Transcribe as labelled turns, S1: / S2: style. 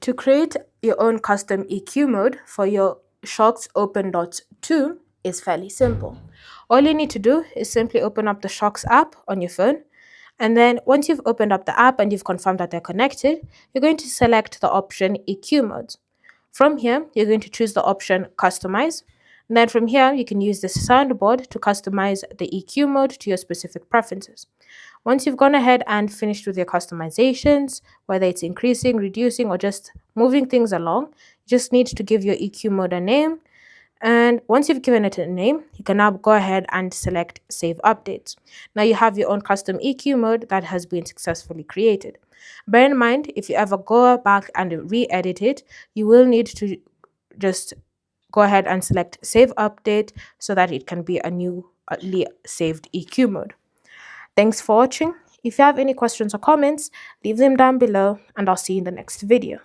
S1: To create your own custom EQ mode for your Shokz OpenDots 2 is fairly simple. All you need to do is simply open up the Shokz app on your phone, and then once you've opened up the app and you've confirmed that they're connected, you're going to select the option EQ modes. From here, you're going to choose the option Customize. And then from here, you can use the soundboard to customize the EQ mode to your specific preferences. Once you've gone ahead and finished with your customizations, whether it's increasing, reducing, or just moving things along, you just need to give your EQ mode a name. And once you've given it a name, you can now go ahead and select Save Updates. Now you have your own custom EQ mode that has been successfully created. Bear in mind, if you ever go back and re-edit it, you will need to just go ahead and select Save Update so that it can be a newly saved EQ mode. Thanks for watching. If you have any questions or comments, leave them down below, and I'll see you in the next video.